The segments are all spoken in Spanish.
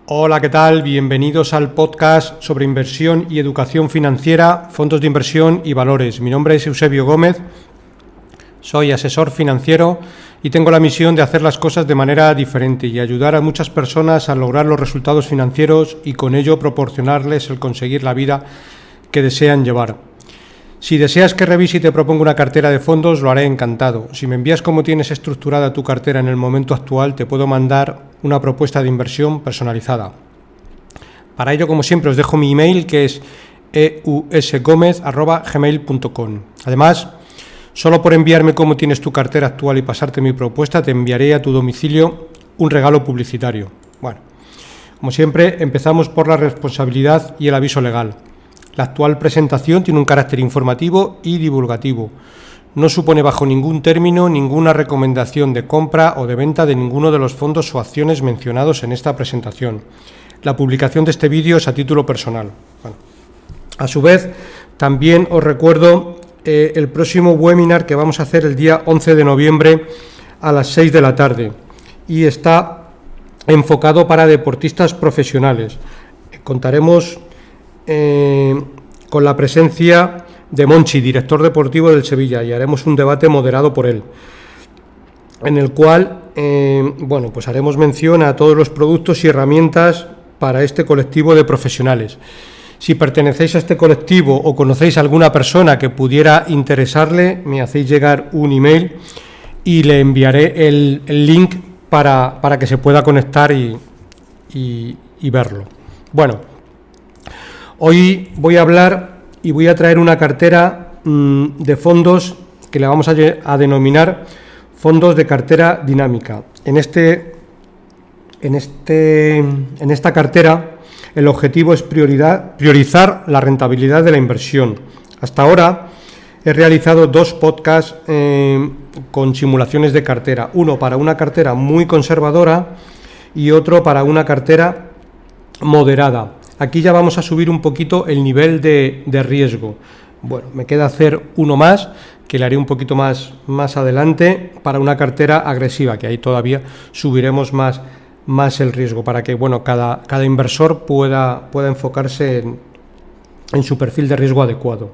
Hola, ¿qué tal? Bienvenidos al podcast sobre inversión y educación financiera, fondos de inversión y valores. Mi nombre es Eusebio Gómez, soy asesor financiero y tengo la misión de hacer las cosas de manera diferente y ayudar a muchas personas a lograr los resultados financieros y con ello proporcionarles el conseguir la vida que desean llevar. Si deseas que revise y te proponga una cartera de fondos, lo haré encantado. Si me envías cómo tienes estructurada tu cartera en el momento actual, te puedo mandar una propuesta de inversión personalizada. Para ello, como siempre, os dejo mi email, que es eusgomez@gmail.com. Además, solo por enviarme cómo tienes tu cartera actual y pasarte mi propuesta, te enviaré a tu domicilio un regalo publicitario. Bueno, como siempre, empezamos por la responsabilidad y el aviso legal. La actual presentación tiene un carácter informativo y divulgativo. No supone bajo ningún término ninguna recomendación de compra o de venta de ninguno de los fondos o acciones mencionados en esta presentación. La publicación de este vídeo es a título personal. Bueno, a su vez, también os recuerdo el próximo webinar que vamos a hacer el día 11 de noviembre a las 6 de la tarde y está enfocado para deportistas profesionales. Contaremos con la presencia de Monchi, director deportivo del Sevilla, y haremos un debate moderado por él, en el cual pues haremos mención a todos los productos y herramientas para este colectivo de profesionales. Si pertenecéis a este colectivo o conocéis a alguna persona que pudiera interesarle, me hacéis llegar un email y le enviaré el link para que se pueda conectar y verlo. Bueno, hoy voy a hablar y voy a traer una cartera de fondos que le vamos a denominar fondos de cartera dinámica. En esta cartera el objetivo es priorizar la rentabilidad de la inversión. Hasta ahora he realizado 2 podcasts con simulaciones de cartera, uno para una cartera muy conservadora y otro para una cartera moderada. Aquí ya vamos a subir un poquito el nivel de riesgo. Bueno, me queda hacer uno más, que le haré un poquito más adelante, para una cartera agresiva, que ahí todavía subiremos más el riesgo, para que cada inversor pueda enfocarse en su perfil de riesgo adecuado.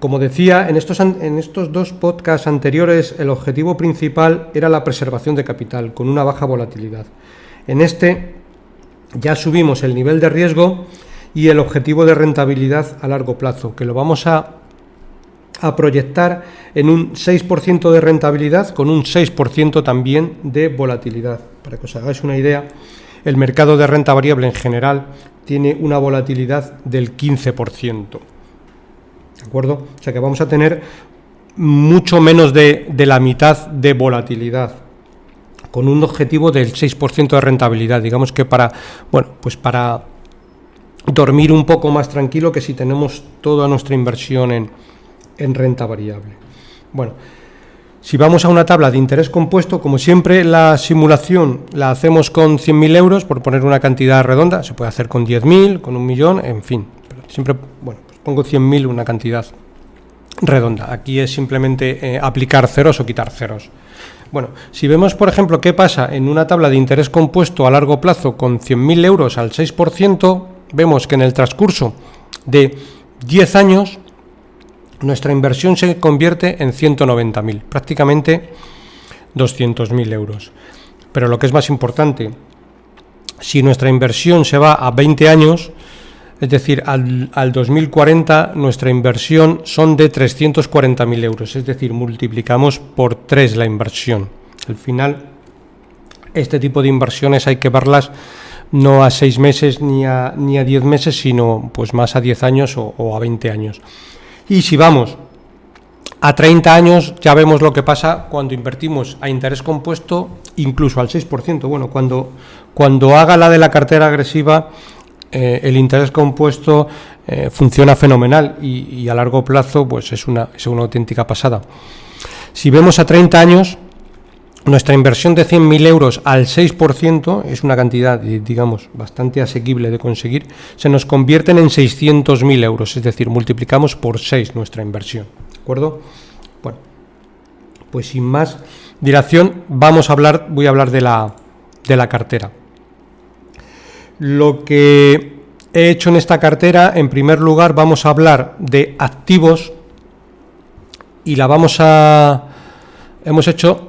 Como decía, en estos 2 podcasts anteriores, el objetivo principal era la preservación de capital, con una baja volatilidad. En este ya subimos el nivel de riesgo y el objetivo de rentabilidad a largo plazo, que lo vamos a proyectar en un 6% de rentabilidad con un 6% también de volatilidad. Para que os hagáis una idea, el mercado de renta variable en general tiene una volatilidad del 15%. ¿De acuerdo? O sea que vamos a tener mucho menos de la mitad de volatilidad, con un objetivo del 6% de rentabilidad. Digamos que para dormir un poco más tranquilo que si tenemos toda nuestra inversión en renta variable. Bueno, si vamos a una tabla de interés compuesto, como siempre, la simulación la hacemos con 100.000 euros, por poner una cantidad redonda. Se puede hacer con 10.000, con 1 millón, en fin. Pero siempre, pues pongo 100.000, una cantidad redonda. Aquí es simplemente aplicar ceros o quitar ceros. Bueno, si vemos, por ejemplo, qué pasa en una tabla de interés compuesto a largo plazo con 100.000 euros al 6%, vemos que en el transcurso de 10 años nuestra inversión se convierte en 190.000, prácticamente 200.000 euros. Pero lo que es más importante, si nuestra inversión se va a 20 años, es decir, al 2040, nuestra inversión son de 340.000 euros, es decir, multiplicamos por 3 la inversión. Al final, este tipo de inversiones hay que verlas no a 6 meses ni a 10 meses, sino pues más a 10 años o a 20 años. Y si vamos a 30 años, ya vemos lo que pasa cuando invertimos a interés compuesto, incluso al 6%. Bueno, cuando haga la de la cartera agresiva, el interés compuesto funciona fenomenal y a largo plazo pues es una auténtica pasada. Si vemos a 30 años, nuestra inversión de 100.000 euros al 6% es una cantidad, digamos, bastante asequible de conseguir, se nos convierten en 600.000 euros, es decir, multiplicamos por 6 nuestra inversión. ¿De acuerdo? Bueno, pues sin más dilación voy a hablar de la cartera. Lo que he hecho en esta cartera, en primer lugar, vamos a hablar de activos y hemos hecho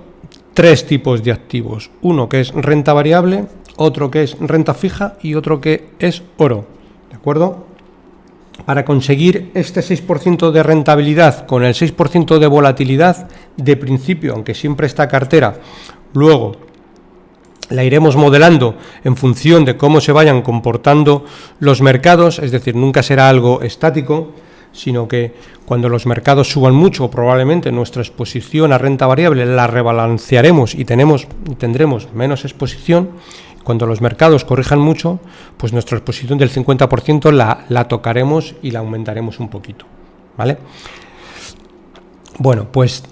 3 tipos de activos. Uno que es renta variable, otro que es renta fija y otro que es oro. ¿De acuerdo? Para conseguir este 6% de rentabilidad con el 6% de volatilidad, de principio, aunque siempre esta cartera, luego la iremos modelando en función de cómo se vayan comportando los mercados, es decir, nunca será algo estático, sino que cuando los mercados suban mucho, probablemente nuestra exposición a renta variable la rebalancearemos y tendremos menos exposición. Cuando los mercados corrijan mucho, pues nuestra exposición del 50% la tocaremos y la aumentaremos un poquito, ¿vale? Bueno, pues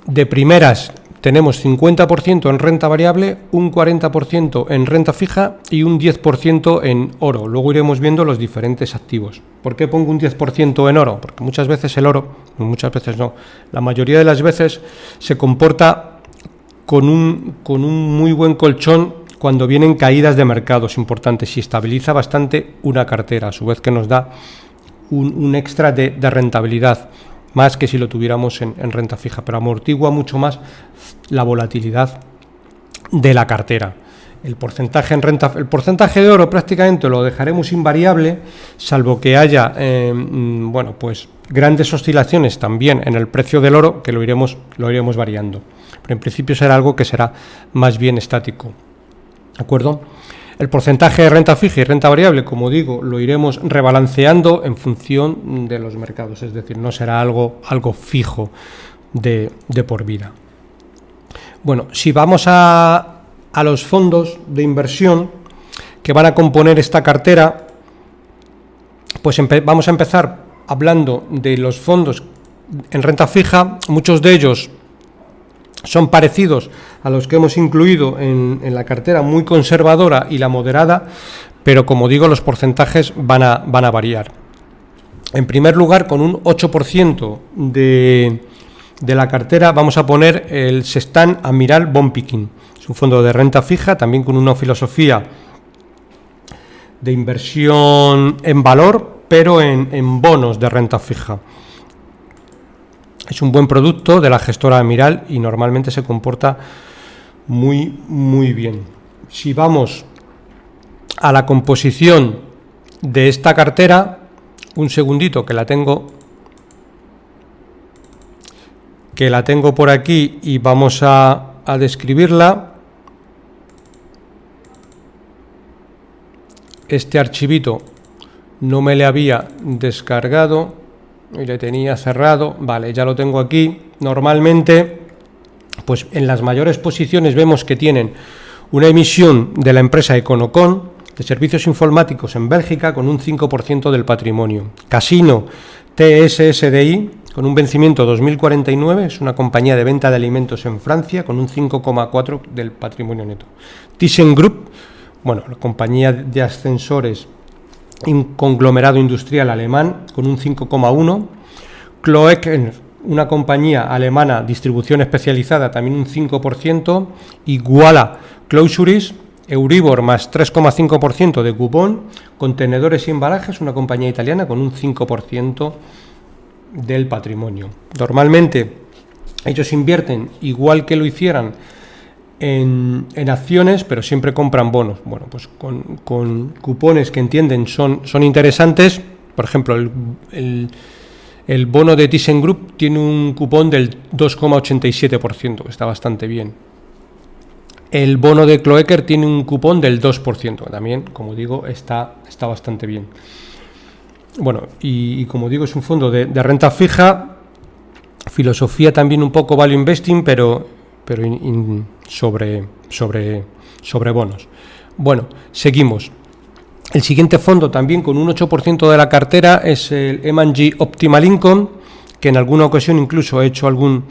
de primeras tenemos 50% en renta variable, un 40% en renta fija y un 10% en oro. Luego iremos viendo los diferentes activos. ¿Por qué pongo un 10% en oro? Porque muchas veces el oro, muchas veces no, la mayoría de las veces se comporta con un muy buen colchón cuando vienen caídas de mercados importantes y estabiliza bastante una cartera, a su vez que nos da un extra de rentabilidad, más que si lo tuviéramos en renta fija, pero amortigua mucho más la volatilidad de la cartera. El porcentaje de oro prácticamente lo dejaremos invariable, salvo que haya pues grandes oscilaciones también en el precio del oro, que lo iremos variando. Pero en principio será algo que será más bien estático. ¿De acuerdo? El porcentaje de renta fija y renta variable, como digo, lo iremos rebalanceando en función de los mercados, es decir, no será algo fijo de por vida. Bueno, si vamos a los fondos de inversión que van a componer esta cartera, pues vamos a empezar hablando de los fondos en renta fija. Muchos de ellos son parecidos a los que hemos incluido en la cartera muy conservadora y la moderada, pero como digo, los porcentajes van a variar. En primer lugar, con un 8% de la cartera vamos a poner el Sextant Admiral Bond Picking. Es un fondo de renta fija, también con una filosofía de inversión en valor, pero en bonos de renta fija. Es un buen producto de la gestora Admiral y normalmente se comporta muy, muy bien. Si vamos a la composición de esta cartera, un segundito que la tengo por aquí y vamos a describirla. Este archivito no me le había descargado y le tenía cerrado. Vale, ya lo tengo aquí. Normalmente, pues en las mayores posiciones vemos que tienen una emisión de la empresa Econocom de servicios informáticos en Bélgica con un 5% del patrimonio. Casino TSSDI con un vencimiento 2049, es una compañía de venta de alimentos en Francia con un 5,4% del patrimonio neto. ThyssenKrupp, bueno, la compañía de ascensores, un conglomerado industrial alemán con un 5,1%. Cloecker, una compañía alemana, distribución especializada, también un 5%. Iguala Closures, Euribor más 3,5% de cupón. Contenedores y embalajes, una compañía italiana con un 5% del patrimonio. Normalmente ellos invierten igual que lo hicieran en acciones, pero siempre compran bonos. Bueno, pues con cupones que entienden son interesantes. Por ejemplo, el bono de ThyssenKrupp tiene un cupón del 2,87%, que está bastante bien. El bono de Cloecker tiene un cupón del 2%, también, como digo, está bastante bien. Bueno, y como digo, es un fondo de renta fija, filosofía también un poco value investing, pero sobre bonos. Bueno, seguimos. El siguiente fondo, también con un 8% de la cartera, es el M&G Optimal Income, que en alguna ocasión incluso he hecho algún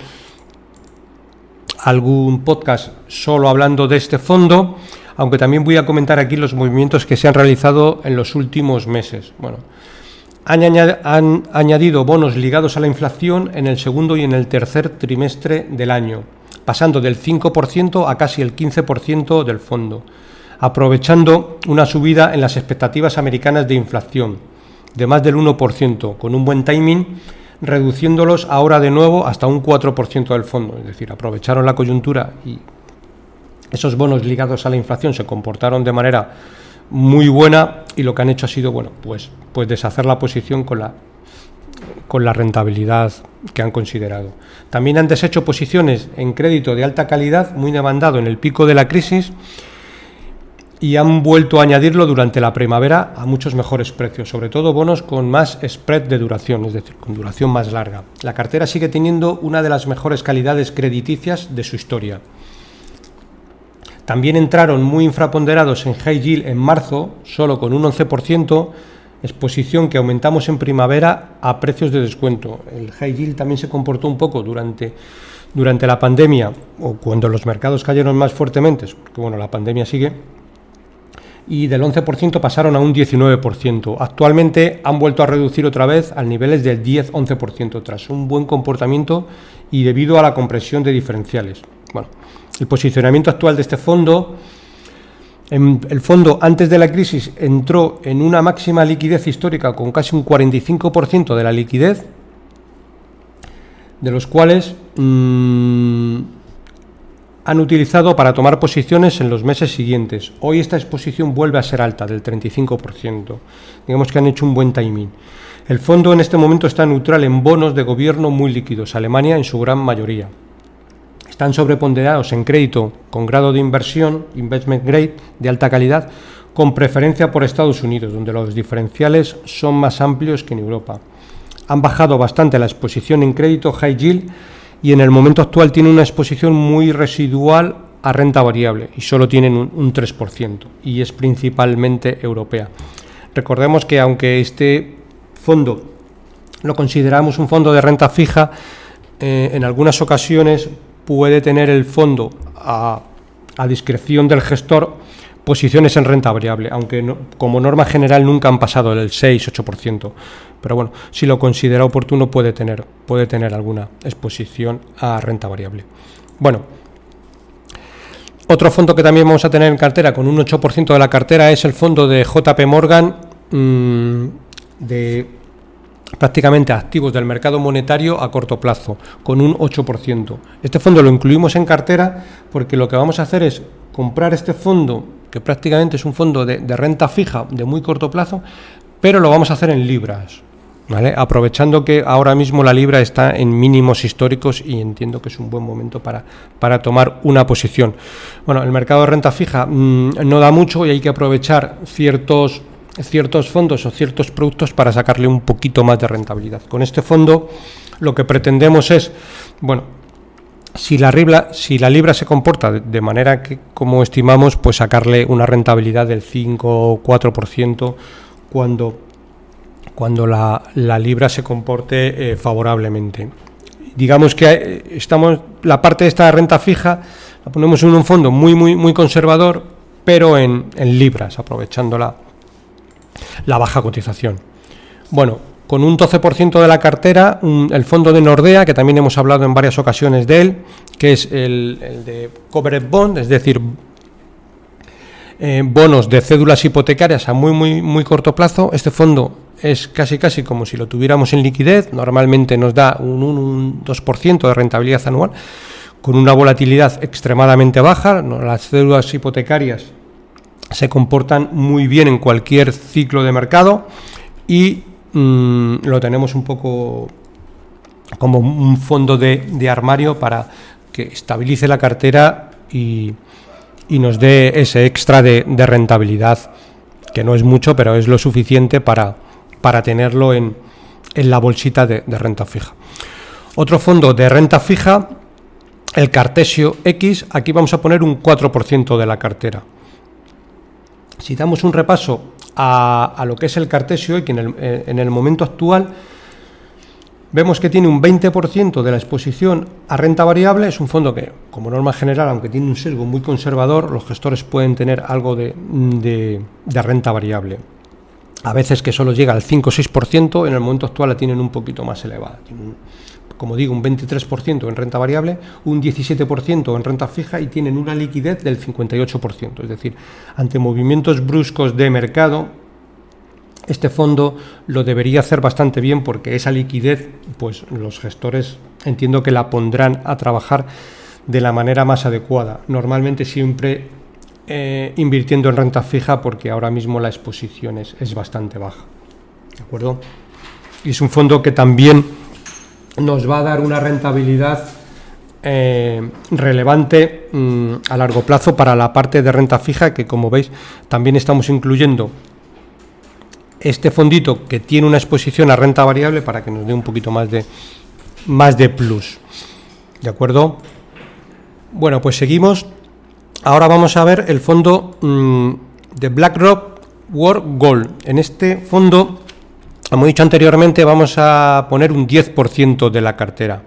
podcast solo hablando de este fondo, aunque también voy a comentar aquí los movimientos que se han realizado en los últimos meses. Bueno, han añadido bonos ligados a la inflación en el segundo y en el tercer trimestre del año, pasando del 5% a casi el 15% del fondo. aprovechando una subida en las expectativas americanas de inflación de más del 1%, con un buen timing, reduciéndolos ahora de nuevo hasta un 4% del fondo. Es decir, aprovecharon la coyuntura y esos bonos ligados a la inflación se comportaron de manera muy buena, y lo que han hecho ha sido, bueno, pues deshacer la posición con la rentabilidad que han considerado. También han deshecho posiciones en crédito de alta calidad, muy demandado en el pico de la crisis, y han vuelto a añadirlo durante la primavera a muchos mejores precios, sobre todo bonos con más spread de duración, es decir, con duración más larga. La cartera sigue teniendo una de las mejores calidades crediticias de su historia. También entraron muy infraponderados en high yield en marzo, solo con un 11%, exposición que aumentamos en primavera a precios de descuento. El high yield también se comportó un poco durante la pandemia, o cuando los mercados cayeron más fuertemente, porque bueno, la pandemia sigue, y del 11% pasaron a un 19%. Actualmente han vuelto a reducir otra vez a niveles del 10-11%, tras un buen comportamiento y debido a la compresión de diferenciales. Bueno, el posicionamiento actual de este fondo, el fondo antes de la crisis entró en una máxima liquidez histórica con casi un 45% de la liquidez, de los cuales han utilizado para tomar posiciones en los meses siguientes. Hoy esta exposición vuelve a ser alta, del 35%. Digamos que han hecho un buen timing. El fondo en este momento está neutral en bonos de gobierno muy líquidos, Alemania en su gran mayoría. Están sobreponderados en crédito con grado de inversión, investment grade, de alta calidad, con preferencia por Estados Unidos, donde los diferenciales son más amplios que en Europa. Han bajado bastante la exposición en crédito high yield, y en el momento actual tiene una exposición muy residual a renta variable y solo tienen un 3%, y es principalmente europea. Recordemos que aunque este fondo lo consideramos un fondo de renta fija, en algunas ocasiones puede tener el fondo a discreción del gestor posiciones en renta variable, aunque no, como norma general nunca han pasado del 6-8%. Pero bueno, si lo considera oportuno puede tener alguna exposición a renta variable. Bueno, otro fondo que también vamos a tener en cartera con un 8% de la cartera es el fondo de JP Morgan, de prácticamente activos del mercado monetario a corto plazo, con un 8%. Este fondo lo incluimos en cartera porque lo que vamos a hacer es comprar este fondo, que prácticamente es un fondo de renta fija de muy corto plazo, pero lo vamos a hacer en libras, ¿vale? Aprovechando que ahora mismo la libra está en mínimos históricos y entiendo que es un buen momento para tomar una posición. Bueno, el mercado de renta fija no da mucho y hay que aprovechar ciertos fondos o ciertos productos para sacarle un poquito más de rentabilidad. Con este fondo lo que pretendemos es, bueno, si la libra se comporta de manera que, como estimamos, pues sacarle una rentabilidad del 5 o 4% cuando la libra se comporte favorablemente. Digamos que la parte de esta renta fija la ponemos en un fondo muy muy muy conservador, pero en libras, aprovechando la baja cotización. Bueno, con un 12% de la cartera, el fondo de Nordea, que también hemos hablado en varias ocasiones de él, que es el de covered bond, es decir, bonos de cédulas hipotecarias a muy muy muy corto plazo. Este fondo es casi como si lo tuviéramos en liquidez, normalmente nos da un 2% de rentabilidad anual, con una volatilidad extremadamente baja. Las cédulas hipotecarias se comportan muy bien en cualquier ciclo de mercado y lo tenemos un poco como un fondo de armario para que estabilice la cartera y nos dé ese extra de rentabilidad, que no es mucho, pero es lo suficiente para tenerlo en la bolsita de renta fija. Otro fondo de renta fija, el Cartesio X, aquí vamos a poner un 4% de la cartera. Si damos un repaso a lo que es el Cartesio X en el momento actual, vemos que tiene un 20% de la exposición a renta variable. Es un fondo que, como norma general, aunque tiene un sesgo muy conservador, los gestores pueden tener algo de renta variable. A veces que solo llega al 5 o 6%, en el momento actual la tienen un poquito más elevada, como digo, un 23% en renta variable, un 17% en renta fija y tienen una liquidez del 58%. Es decir, ante movimientos bruscos de mercado, este fondo lo debería hacer bastante bien porque esa liquidez, pues los gestores entiendo que la pondrán a trabajar de la manera más adecuada. Normalmente siempre invirtiendo en renta fija porque ahora mismo la exposición es bastante baja. ¿De acuerdo? Y es un fondo que también nos va a dar una rentabilidad relevante a largo plazo para la parte de renta fija, que como veis también estamos incluyendo este fondito que tiene una exposición a renta variable para que nos dé un poquito más de plus. ¿De acuerdo? Bueno, pues seguimos. Ahora vamos a ver el fondo de BlackRock World Gold. En este fondo, como he dicho anteriormente, vamos a poner un 10% de la cartera.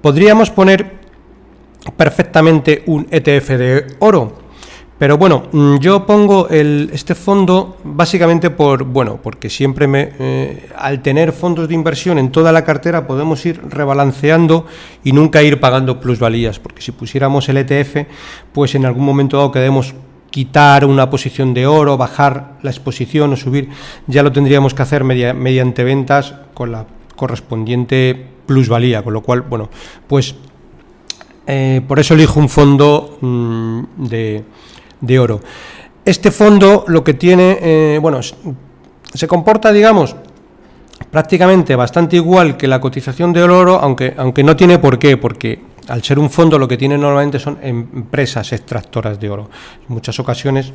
Podríamos poner perfectamente un ETF de oro, pero bueno, yo pongo este fondo básicamente porque siempre al tener fondos de inversión en toda la cartera podemos ir rebalanceando y nunca ir pagando plusvalías, porque si pusiéramos el ETF, pues en algún momento dado queremos quitar una posición de oro, bajar la exposición o subir, ya lo tendríamos que hacer mediante ventas con la correspondiente plusvalía, con lo cual, bueno, pues por eso elijo un fondo de oro. Este fondo lo que tiene, se comporta, digamos, prácticamente bastante igual que la cotización del oro, aunque no tiene por qué, porque al ser un fondo lo que tiene normalmente son empresas extractoras de oro. En muchas ocasiones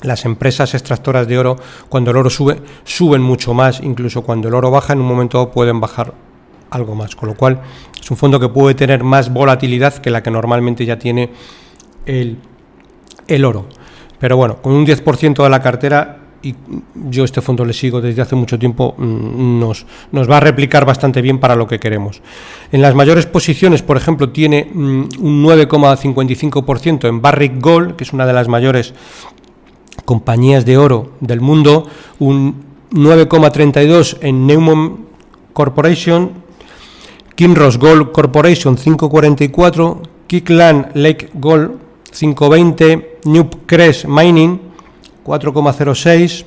las empresas extractoras de oro, cuando el oro sube, suben mucho más, incluso cuando el oro baja en un momento dado pueden bajar algo más, con lo cual es un fondo que puede tener más volatilidad que la que normalmente ya tiene el oro. Pero bueno, con un 10% de la cartera, y yo este fondo le sigo desde hace mucho tiempo, nos va a replicar bastante bien para lo que queremos. En las mayores posiciones, por ejemplo, tiene un 9,55% en Barrick Gold, que es una de las mayores compañías de oro del mundo, un 9,32% en Newmont Corporation, Kinross Gold Corporation 5,44%, Kirkland Lake Gold 5,20%, Newcrest Mining 4,06%,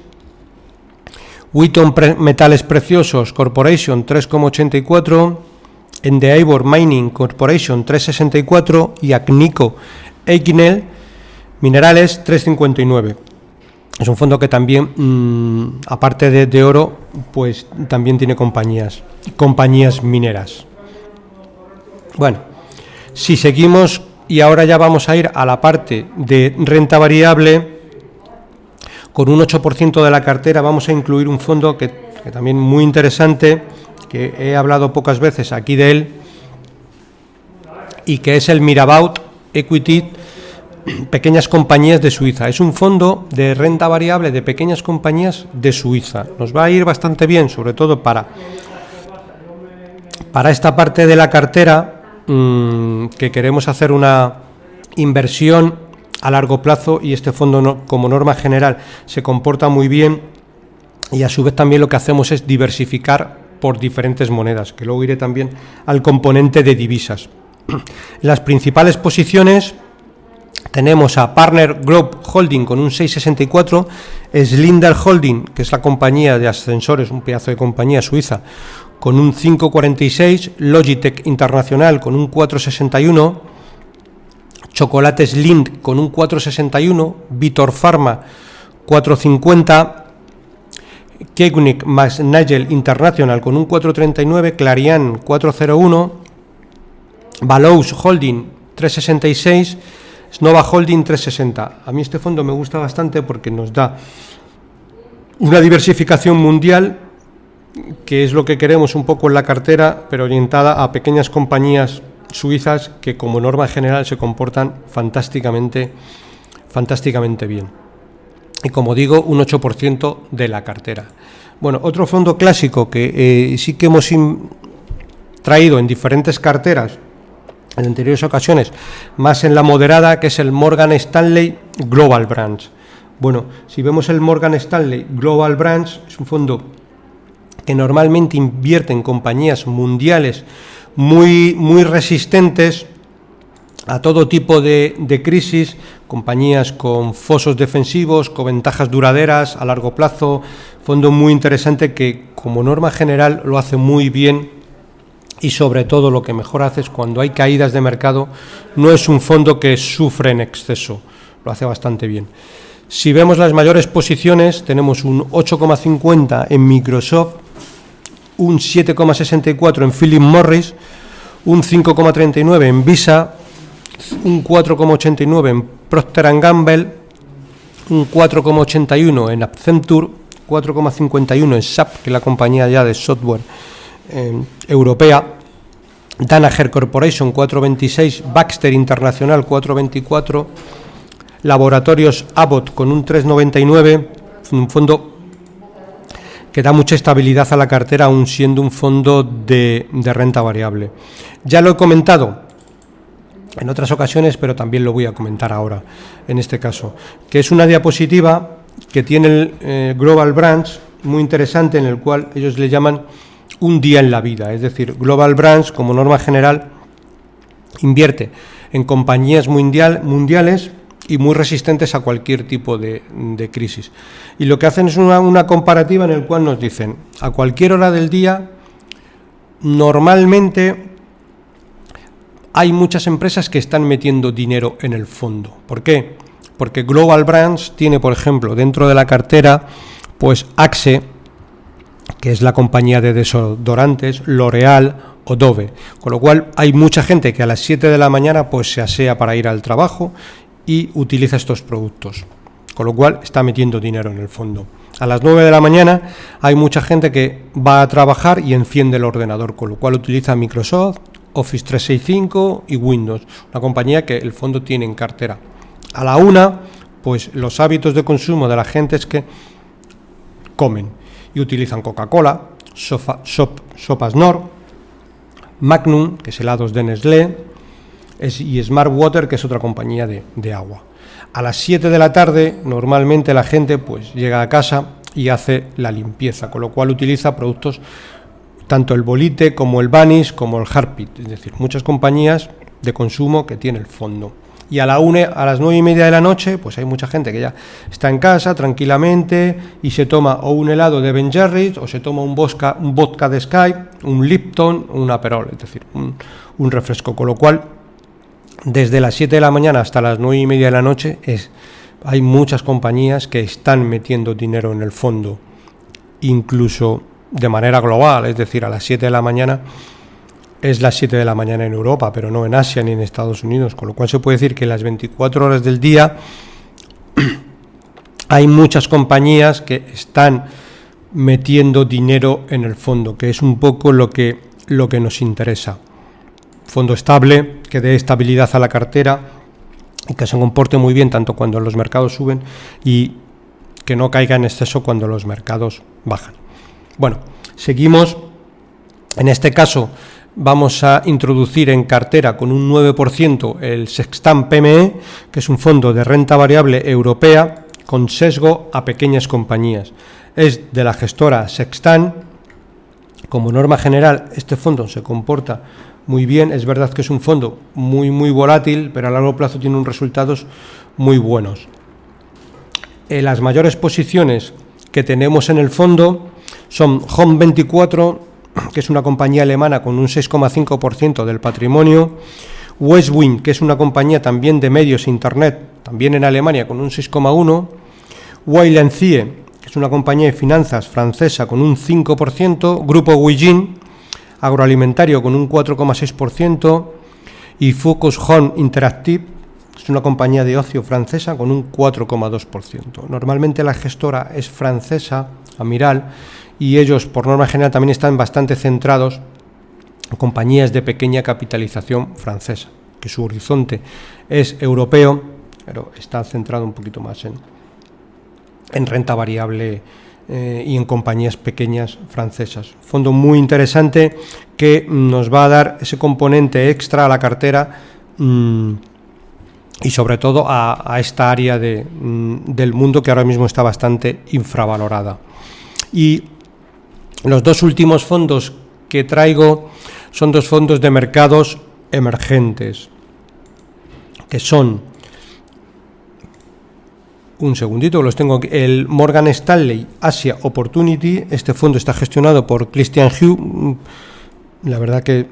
Wheaton Metales Preciosos Corporation 3,84%, Endeavour Mining Corporation 3,64% y Agnico Eagle Minerales 3,59%. Es un fondo que también, aparte de oro, pues también tiene compañías mineras. Bueno, si seguimos, y ahora ya vamos a ir a la parte de renta variable, con un 8% de la cartera vamos a incluir un fondo que también muy interesante, que he hablado pocas veces aquí de él, y que es el Mirabaud Equity Pequeñas Compañías de Suiza. Es un fondo de renta variable de pequeñas compañías de Suiza. Nos va a ir bastante bien, sobre todo para esta parte de la cartera, que queremos hacer una inversión a largo plazo, y este fondo, como norma general, se comporta muy bien, y a su vez también lo que hacemos es diversificar por diferentes monedas, que luego iré también al componente de divisas. Las principales posiciones tenemos a Partner Group Holding con un 6,64%, Schindler Holding, que es la compañía de ascensores, un pedazo de compañía suiza, con un 5,46%, Logitech Internacional con un 4,61%, Chocolates Lindt con un 4,61%, Vitor Pharma 4,50%, Koenig Nagel International con un 4,39%, Clariant 4,01%, Valouze Holding 3,66%, Snova Holding 3,60%. A mí este fondo me gusta bastante porque nos da una diversificación mundial, que es lo que queremos un poco en la cartera, pero orientada a pequeñas compañías suizas que como norma general se comportan fantásticamente bien. Y como digo, un 8% de la cartera. Bueno, otro fondo clásico que sí que hemos traído en diferentes carteras en anteriores ocasiones, más en la moderada, que es el Morgan Stanley Global Branch. Bueno, si vemos el Morgan Stanley Global Branch, es un fondo que normalmente invierte en compañías mundiales muy resistentes a todo tipo de crisis, compañías con fosos defensivos, con ventajas duraderas a largo plazo, fondo muy interesante que como norma general lo hace muy bien y sobre todo lo que mejor hace es cuando hay caídas de mercado, no es un fondo que sufre en exceso, lo hace bastante bien. Si vemos las mayores posiciones, tenemos un 8,50 en Microsoft, un 7,64 en Philip Morris, un 5,39 en Visa, un 4,89 en Procter & Gamble, un 4,81 en Accenture, 4,51 en SAP, que es la compañía ya de software europea, Danaher Corporation 4,26, Baxter Internacional 4,24, Laboratorios Abbott con un 3,99, un fondo que da mucha estabilidad a la cartera, aun siendo un fondo de renta variable. Ya lo he comentado en otras ocasiones, pero también lo voy a comentar ahora, en este caso, que es una diapositiva que tiene el Global Brands, muy interesante, en el cual ellos le llaman un día en la vida, es decir, Global Brands, como norma general, invierte en compañías mundiales y muy resistentes a cualquier tipo de crisis. Y lo que hacen es una comparativa en el cual nos dicen, a cualquier hora del día, normalmente hay muchas empresas que están metiendo dinero en el fondo. ¿Por qué? Porque Global Brands tiene, por ejemplo, dentro de la cartera, pues Axe, que es la compañía de desodorantes, L'Oréal o Dove, con lo cual hay mucha gente que a las 7 de la mañana pues se asea para ir al trabajo y utiliza estos productos, con lo cual está metiendo dinero en el fondo. A las 9 de la mañana hay mucha gente que va a trabajar y enciende el ordenador, con lo cual utiliza Microsoft, Office 365 y Windows, una compañía que el fondo tiene en cartera. A la 1, pues los hábitos de consumo de la gente es que comen y utilizan Coca-Cola, Sopas Nor, Magnum, que es helados de Nestlé, y Smart Water, que es otra compañía de agua. A las 7 de la tarde, normalmente la gente pues llega a casa y hace la limpieza, con lo cual utiliza productos, tanto el Bolite como el Vanish como el Harpic, es decir, muchas compañías de consumo que tiene el fondo. Y a las 9:30 de la noche, pues hay mucha gente que ya está en casa tranquilamente y se toma o un helado de Ben Jerry's o se toma un vodka de Sky, un Lipton, un Aperol, es decir, un refresco. Con lo cual, desde las 7 de la mañana hasta las 9:30 de la noche, hay muchas compañías que están metiendo dinero en el fondo, incluso de manera global, es decir, a las 7 de la mañana. Es las 7 de la mañana en Europa, pero no en Asia ni en Estados Unidos, con lo cual se puede decir que en las 24 horas del día hay muchas compañías que están metiendo dinero en el fondo, que es un poco lo que nos interesa. Fondo estable, que dé estabilidad a la cartera y que se comporte muy bien tanto cuando los mercados suben y que no caiga en exceso cuando los mercados bajan. Bueno, seguimos. En este caso vamos a introducir en cartera con un 9% el Sextant PME, que es un fondo de renta variable europea con sesgo a pequeñas compañías. Es de la gestora Sextant. Como norma general, este fondo se comporta muy bien. Es verdad que es un fondo muy volátil, pero a largo plazo tiene unos resultados muy buenos. Las mayores posiciones que tenemos en el fondo son Home24, que es una compañía alemana con un 6,5% del patrimonio, Westwing, que es una compañía también de medios e internet, también en Alemania, con un 6,1%, Weil & Cie, que es una compañía de finanzas francesa con un 5%, Grupo Weijin, agroalimentario con un 4,6%, y Focus Home Interactive, que es una compañía de ocio francesa con un 4,2%. Normalmente la gestora es francesa, Amiral, y ellos, por norma general, también están bastante centrados en compañías de pequeña capitalización francesa, que su horizonte es europeo, pero está centrado un poquito más en renta variable y en compañías pequeñas francesas. Fondo muy interesante que nos va a dar ese componente extra a la cartera y sobre todo a esta área del mundo que ahora mismo está bastante infravalorada. Y los dos últimos fondos que traigo son dos fondos de mercados emergentes, que son, un segundito, los tengo aquí, el Morgan Stanley Asia Opportunity. Este fondo está gestionado por Christian Hugh, la verdad que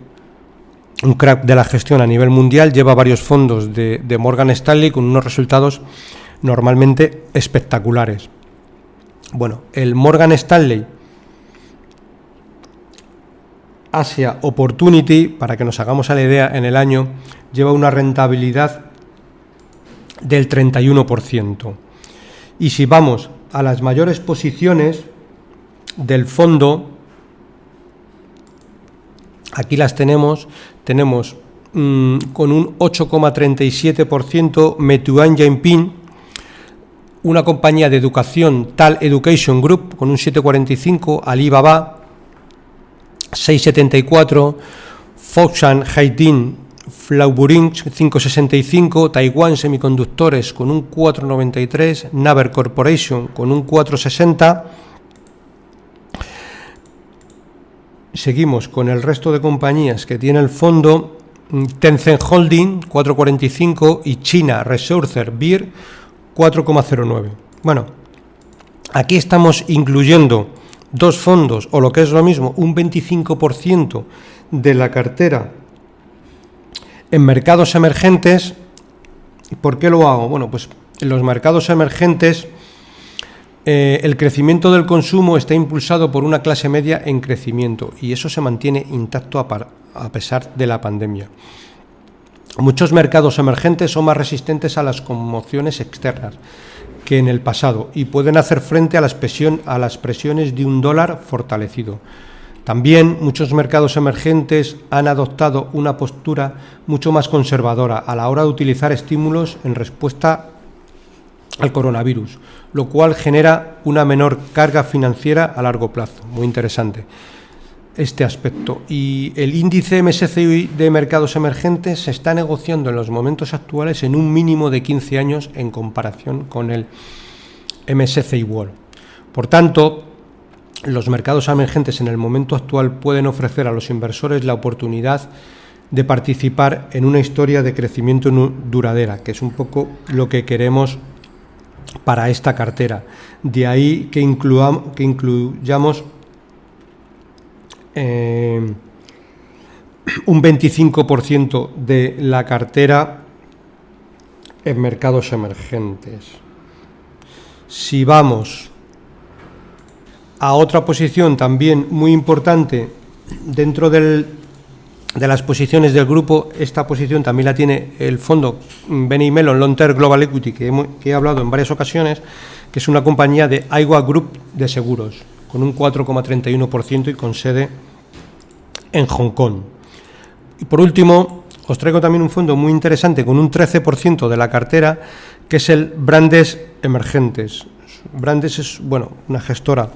un crack de la gestión a nivel mundial, lleva varios fondos de Morgan Stanley con unos resultados normalmente espectaculares. Bueno, el Morgan Stanley Asia Opportunity, para que nos hagamos a la idea, en el año lleva una rentabilidad del 31%. Y si vamos a las mayores posiciones del fondo, aquí las tenemos con un 8,37% Meituan Dianping, una compañía de educación Tal Education Group con un 7,45%, Alibaba 6,74%, Foxconn Haidin Flauburin 5,65%, Taiwan Semiconductores con un 4,93%, Naver Corporation con un 4,60%. Seguimos con el resto de compañías que tiene el fondo: Tencent Holding 4,45% y China Resources Beer 4,09%. Bueno, aquí estamos incluyendo dos fondos, o lo que es lo mismo, un 25% de la cartera en mercados emergentes. ¿Por qué lo hago? Bueno, pues en los mercados emergentes el crecimiento del consumo está impulsado por una clase media en crecimiento, y eso se mantiene intacto a pesar de la pandemia. Muchos mercados emergentes son más resistentes a las conmociones externas que en el pasado y pueden hacer frente a las presiones de un dólar fortalecido. También muchos mercados emergentes han adoptado una postura mucho más conservadora a la hora de utilizar estímulos en respuesta al coronavirus, lo cual genera una menor carga financiera a largo plazo. Muy interesante este aspecto. Y el índice MSCI de mercados emergentes se está negociando en los momentos actuales en un mínimo de 15 años en comparación con el MSCI World. Por tanto, los mercados emergentes en el momento actual pueden ofrecer a los inversores la oportunidad de participar en una historia de crecimiento duradera, que es un poco lo que queremos para esta cartera. De ahí que incluyamos un 25% de la cartera en mercados emergentes. Si vamos a otra posición también muy importante dentro de las posiciones del grupo, esta posición también la tiene el fondo Bain & Mellon Long Term Global Equity, que he hablado en varias ocasiones, que es una compañía de Aiwa Group de seguros, con un 4,31% y con sede en Hong Kong. Y por último, os traigo también un fondo muy interesante con un 13% de la cartera, que es el Brandes Emergentes. Brandes es, una gestora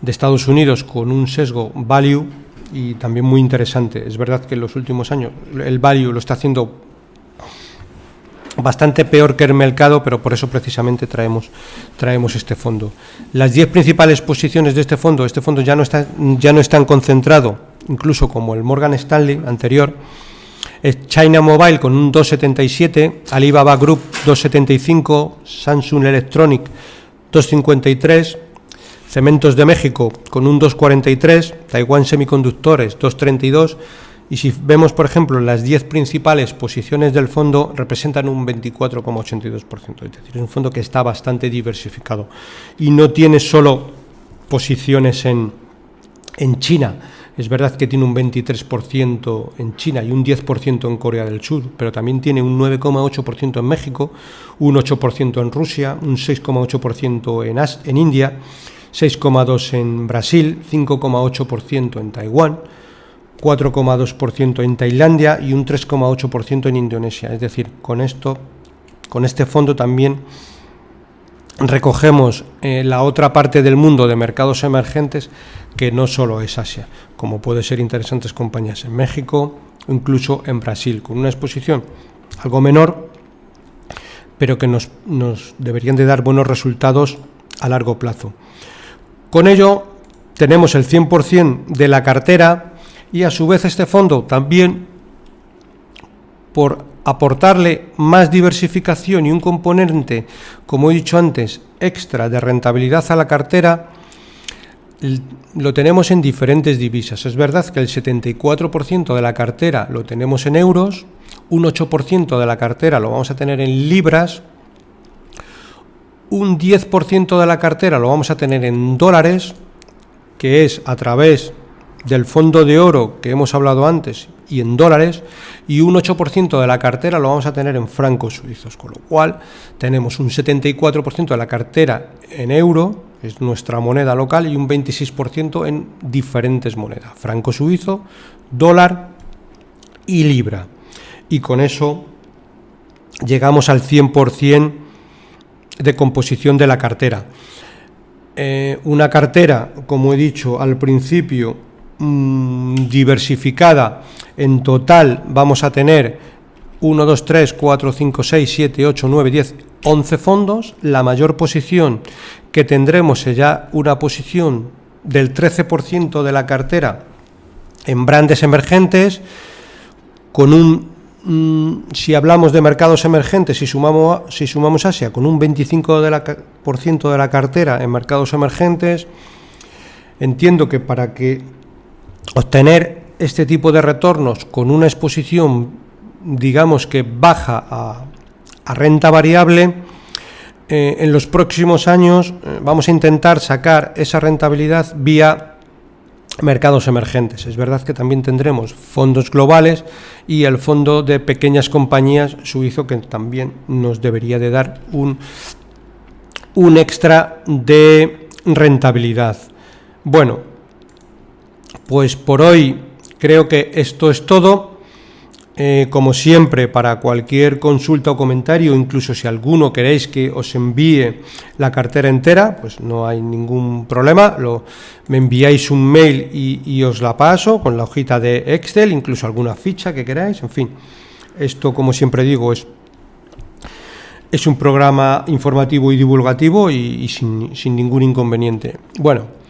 de Estados Unidos con un sesgo value y también muy interesante. Es verdad que en los últimos años el value lo está haciendo bastante peor que el mercado, pero por eso precisamente traemos este fondo. Las 10 principales posiciones de este fondo ya no están concentrado, incluso como el Morgan Stanley anterior. Es China Mobile con un 2,77, Alibaba Group 2,75, Samsung Electronic 2,53, Cementos de México con un 2,43, Taiwan Semiconductores 2,32, y si vemos, por ejemplo, las 10 principales posiciones del fondo representan un 24,82%, es decir, es un fondo que está bastante diversificado y no tiene solo posiciones en China. Es verdad que tiene un 23% en China y un 10% en Corea del Sur, pero también tiene un 9,8% en México, un 8% en Rusia, un 6,8% en India, 6,2% en Brasil, 5,8% en Taiwán, 4,2% en Tailandia y un 3,8% en Indonesia. Es decir, con este fondo también recogemos la otra parte del mundo de mercados emergentes, que no solo es Asia, como puede ser interesantes compañías en México o incluso en Brasil, con una exposición algo menor, pero que nos deberían de dar buenos resultados a largo plazo. Con ello tenemos el 100% de la cartera y a su vez este fondo también, por aportarle más diversificación y un componente, como he dicho antes, extra de rentabilidad a la cartera, lo tenemos en diferentes divisas. Es verdad que el 74% de la cartera lo tenemos en euros, un 8% de la cartera lo vamos a tener en libras, un 10% de la cartera lo vamos a tener en dólares, que es a través del fondo de oro que hemos hablado antes, y en dólares, y un 8% de la cartera lo vamos a tener en francos suizos, con lo cual tenemos un 74% de la cartera en euro, es nuestra moneda local, y un 26% en diferentes monedas, franco suizo, dólar y libra. Y con eso llegamos al 100% de composición de la cartera. Una cartera, como he dicho al principio, diversificada. En total vamos a tener 1, 2, 3, 4, 5, 6, 7, 8, 9, 10, 11 fondos. La mayor posición que tendremos será una posición del 13% de la cartera en brands emergentes, con si hablamos de mercados emergentes, si sumamos Asia, con un 25% de la cartera en mercados emergentes. Entiendo que para que obtener este tipo de retornos con una exposición, digamos que baja a renta variable, en los próximos años vamos a intentar sacar esa rentabilidad vía mercados emergentes. Es verdad que también tendremos fondos globales y el fondo de pequeñas compañías suizo, que también nos debería de dar un extra de rentabilidad. Bueno, pues por hoy creo que esto es todo. Como siempre, para cualquier consulta o comentario, incluso si alguno queréis que os envíe la cartera entera, pues no hay ningún problema. Me enviáis un mail y os la paso con la hojita de Excel, incluso alguna ficha que queráis. En fin, esto, como siempre digo, es un programa informativo y divulgativo y sin ningún inconveniente. Bueno,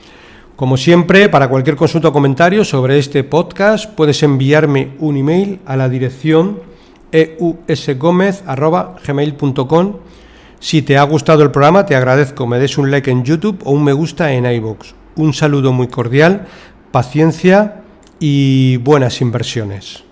como siempre, para cualquier consulta o comentario sobre este podcast, puedes enviarme un email a la dirección eusgomez@gmail.com. Si te ha gustado el programa, te agradezco me des un like en YouTube o un me gusta en iVoox. Un saludo muy cordial, paciencia y buenas inversiones.